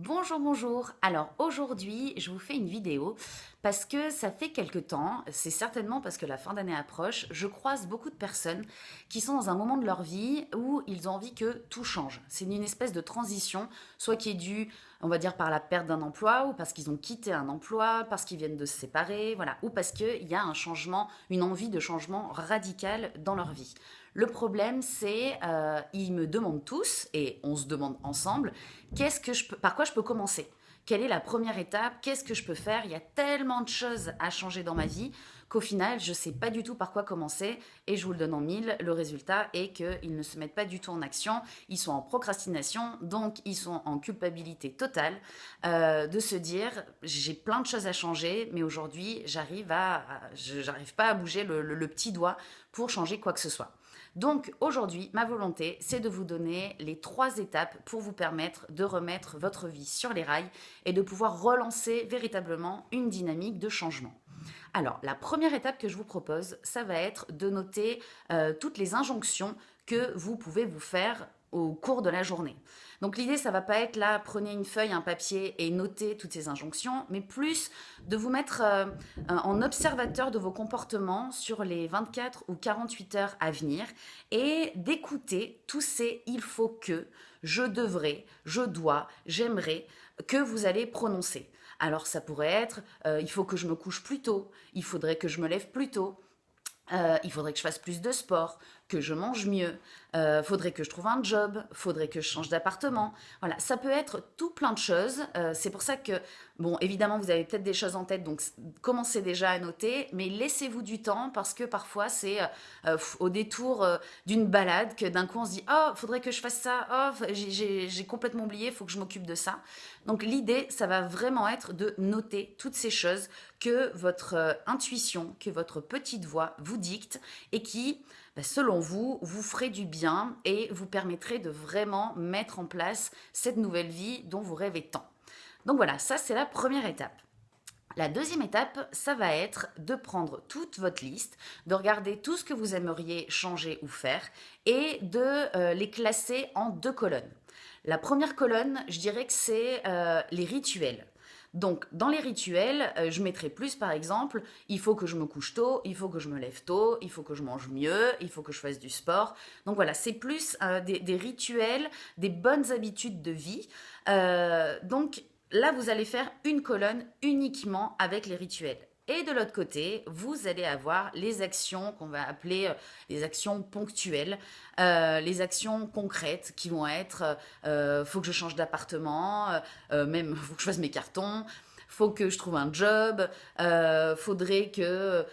Bonjour, bonjour. Alors aujourd'hui, je vous fais une vidéo parce que ça fait quelque temps, c'est certainement parce que la fin d'année approche, je croise beaucoup de personnes qui sont dans un moment de leur vie où ils ont envie que tout change. C'est une espèce de transition, soit qui est due, on va dire, par la perte d'un emploi, ou parce qu'ils ont quitté un emploi, parce qu'ils viennent de se séparer, voilà, ou parce qu'il y a un changement, une envie de changement radical dans leur vie. Le problème, c'est ils me demandent tous, et on se demande ensemble, par quoi je peux commencer. Quelle est la première étape? Qu'est-ce que je peux faire? Il y a tellement de choses à changer dans ma vie qu'au final, je ne sais pas du tout par quoi commencer. Et je vous le donne en mille, le résultat est qu'ils ne se mettent pas du tout en action. Ils sont en procrastination, donc ils sont en culpabilité totale de se dire, j'ai plein de choses à changer, mais aujourd'hui, j'arrive pas à bouger le petit doigt pour changer quoi que ce soit. Donc aujourd'hui, ma volonté, c'est de vous donner les 3 étapes pour vous permettre de remettre votre vie sur les rails et de pouvoir relancer véritablement une dynamique de changement. Alors, la première étape que je vous propose, ça va être de noter toutes les injonctions que vous pouvez vous faire au cours de la journée. Donc l'idée, ça va pas être là, prenez une feuille, un papier et notez toutes ces injonctions, mais plus de vous mettre en observateur de vos comportements sur les 24 ou 48 heures à venir et d'écouter tous ces il faut que, je devrais, je dois, j'aimerais que vous allez prononcer. Alors ça pourrait être il faut que je me couche plus tôt, il faudrait que je me lève plus tôt, il faudrait que je fasse plus de sport, que je mange mieux, faudrait que je trouve un job, faudrait que je change d'appartement. Voilà, ça peut être tout plein de choses. C'est pour ça que, bon, évidemment, vous avez peut-être des choses en tête, donc commencez déjà à noter, mais laissez-vous du temps parce que parfois c'est au détour d'une balade que d'un coup on se dit oh, faudrait que je fasse ça, oh, j'ai complètement oublié, faut que je m'occupe de ça. Donc l'idée, ça va vraiment être de noter toutes ces choses que votre intuition, que votre petite voix vous dicte et qui, selon vous, vous ferait du bien et vous permettrait de vraiment mettre en place cette nouvelle vie dont vous rêvez tant. Donc voilà, ça c'est la première étape. La deuxième étape, ça va être de prendre toute votre liste, de regarder tout ce que vous aimeriez changer ou faire et de les classer en 2 colonnes. La première colonne, je dirais que c'est les rituels. Donc, dans les rituels, je mettrai plus, par exemple, il faut que je me couche tôt, il faut que je me lève tôt, il faut que je mange mieux, il faut que je fasse du sport. Donc voilà, c'est plus des rituels, des bonnes habitudes de vie. Donc là, vous allez faire une colonne uniquement avec les rituels. Et de l'autre côté, vous allez avoir les actions qu'on va appeler les actions ponctuelles, les actions concrètes qui vont être faut que je change d'appartement, même faut que je fasse mes cartons, faut que je trouve un job, faudrait que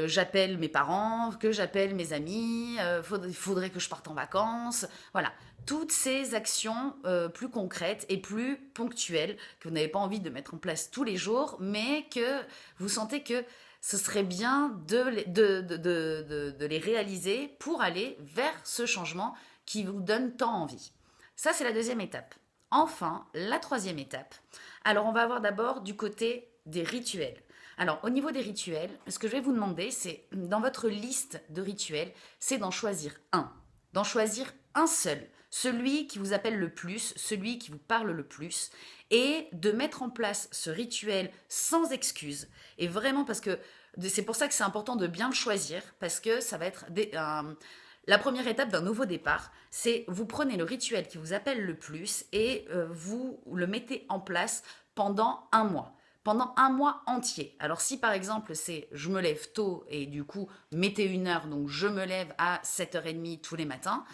j'appelle mes parents, que j'appelle mes amis, faudrait que je parte en vacances. Voilà, toutes ces actions plus concrètes et plus ponctuelles que vous n'avez pas envie de mettre en place tous les jours, mais que vous sentez que ce serait bien de les réaliser pour aller vers ce changement qui vous donne tant envie. Ça, c'est la deuxième étape. Enfin, la troisième étape. Alors, on va avoir d'abord du côté des rituels. Alors, au niveau des rituels, ce que je vais vous demander, c'est dans votre liste de rituels, c'est d'en choisir un. D'en choisir un seul. Celui qui vous appelle le plus, celui qui vous parle le plus, et de mettre en place ce rituel sans excuse. Et vraiment parce que c'est pour ça que c'est important de bien le choisir, parce que ça va être la première étape d'un nouveau départ, c'est vous prenez le rituel qui vous appelle le plus et vous le mettez en place pendant un mois. Pendant un mois entier. Alors si par exemple c'est je me lève tôt et du coup mettez une heure, donc je me lève à 7h30 tous les matins,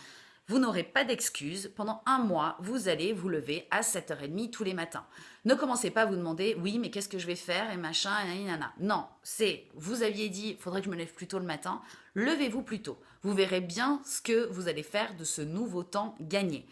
vous n'aurez pas d'excuse. Pendant un mois, vous allez vous lever à 7h30 tous les matins. Ne commencez pas à vous demander, oui, mais qu'est-ce que je vais faire et machin, et nanana. Non, c'est, vous aviez dit, il faudrait que je me lève plus tôt le matin. Levez-vous plus tôt. Vous verrez bien ce que vous allez faire de ce nouveau temps gagné.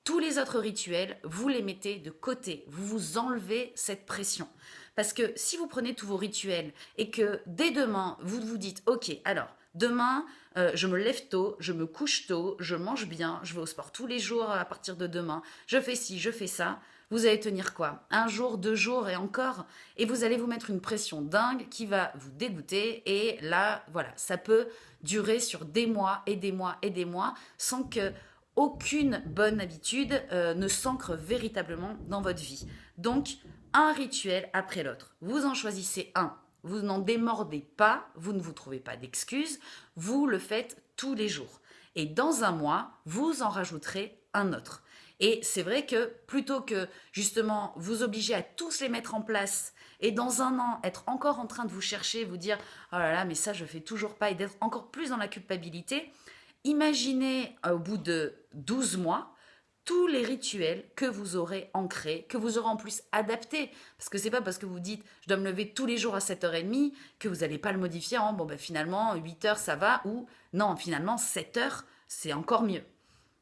Tous les autres rituels, vous les mettez de côté. Vous vous enlevez cette pression. Parce que si vous prenez tous vos rituels et que dès demain, vous vous dites, ok, alors, demain, je me lève tôt, je me couche tôt, je mange bien, je vais au sport tous les jours à partir de demain, je fais ci, je fais ça. Vous allez tenir quoi? Un jour, 2 jours et encore. Et vous allez vous mettre une pression dingue qui va vous dégoûter. Et là, voilà, ça peut durer sur des mois et des mois et des mois sans que aucune bonne habitude ne s'ancre véritablement dans votre vie. Donc, un rituel après l'autre. Vous en choisissez un. Vous n'en démordez pas, vous ne vous trouvez pas d'excuses, vous le faites tous les jours. Et dans un mois, vous en rajouterez un autre. Et c'est vrai que plutôt que justement vous obliger à tous les mettre en place et dans un an être encore en train de vous chercher, vous dire oh là là mais ça je fais toujours pas et d'être encore plus dans la culpabilité, imaginez au bout de 12 mois tous les rituels que vous aurez ancrés, que vous aurez en plus adaptés. Parce que c'est pas parce que vous dites je dois me lever tous les jours à 7h30 que vous n'allez pas le modifier en bon ben finalement 8h ça va ou non finalement 7h c'est encore mieux.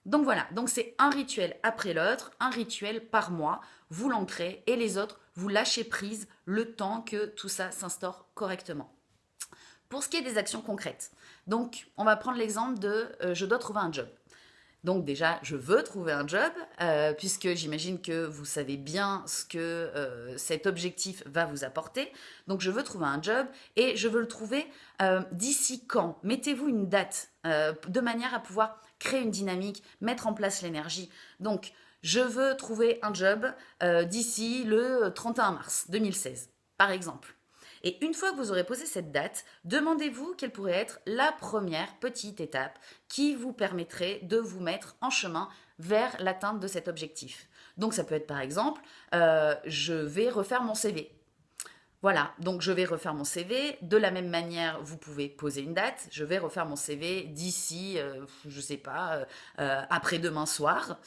Donc voilà, donc c'est un rituel après l'autre, un rituel par mois, vous l'ancrez et les autres, vous lâchez prise le temps que tout ça s'instaure correctement. Pour ce qui est des actions concrètes, donc on va prendre l'exemple de je dois trouver un job. Donc déjà, je veux trouver un job, puisque j'imagine que vous savez bien ce que cet objectif va vous apporter. Donc je veux trouver un job et je veux le trouver d'ici quand. Mettez-vous une date de manière à pouvoir créer une dynamique, mettre en place l'énergie. Donc je veux trouver un job d'ici le 31 mars 2016, par exemple. Et une fois que vous aurez posé cette date, demandez-vous quelle pourrait être la première petite étape qui vous permettrait de vous mettre en chemin vers l'atteinte de cet objectif. Donc ça peut être par exemple, je vais refaire mon CV. Voilà, donc je vais refaire mon CV. De la même manière, vous pouvez poser une date. Je vais refaire mon CV d'ici, je ne sais pas, après-demain soir.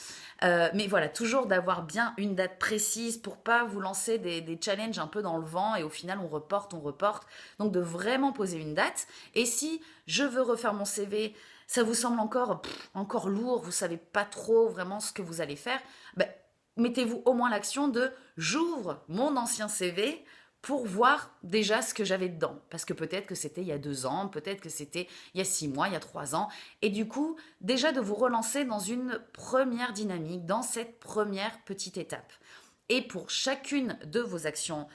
Mais voilà, toujours d'avoir bien une date précise pour pas vous lancer des challenges un peu dans le vent et au final on reporte, on reporte. Donc de vraiment poser une date. Et si je veux refaire mon CV, ça vous semble encore lourd, vous savez pas trop vraiment ce que vous allez faire, ben, mettez-vous au moins l'action de j'ouvre mon ancien CV pour voir déjà ce que j'avais dedans. Parce que peut-être que c'était il y a 2 ans, peut-être que c'était il y a 6 mois, il y a 3 ans. Et du coup, déjà de vous relancer dans une première dynamique, dans cette première petite étape. Et pour chacune de vos actions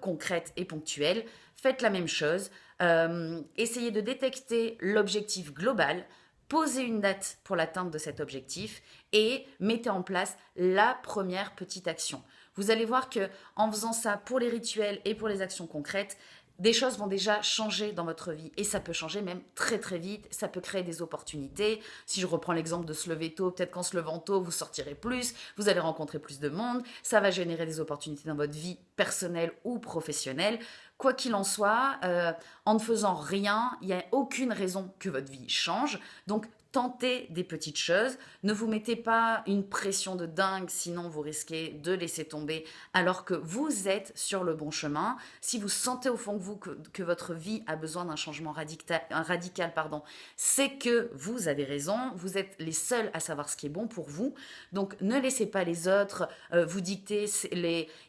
concrètes et ponctuelles, faites la même chose. Essayez de détecter l'objectif global, posez une date pour l'atteinte de cet objectif et mettez en place la première petite action. Vous allez voir que en faisant ça pour les rituels et pour les actions concrètes, des choses vont déjà changer dans votre vie et ça peut changer même très très vite, ça peut créer des opportunités. Si je reprends l'exemple de se lever tôt, peut-être qu'en se levant tôt, vous sortirez plus, vous allez rencontrer plus de monde, ça va générer des opportunités dans votre vie personnelle ou professionnelle. Quoi qu'il en soit, en ne faisant rien, il n'y a aucune raison que votre vie change. Donc tentez des petites choses, ne vous mettez pas une pression de dingue, sinon vous risquez de laisser tomber alors que vous êtes sur le bon chemin. Si vous sentez au fond de vous que votre vie a besoin d'un changement radical, c'est que vous avez raison, vous êtes les seuls à savoir ce qui est bon pour vous. Donc ne laissez pas les autres vous dicter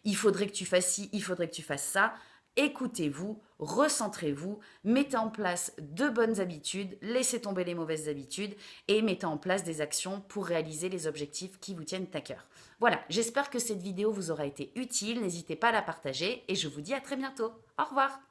il faudrait que tu fasses ci, il faudrait que tu fasses ça. Écoutez-vous, recentrez-vous, mettez en place de bonnes habitudes, laissez tomber les mauvaises habitudes et mettez en place des actions pour réaliser les objectifs qui vous tiennent à cœur. Voilà, j'espère que cette vidéo vous aura été utile, n'hésitez pas à la partager et je vous dis à très bientôt. Au revoir.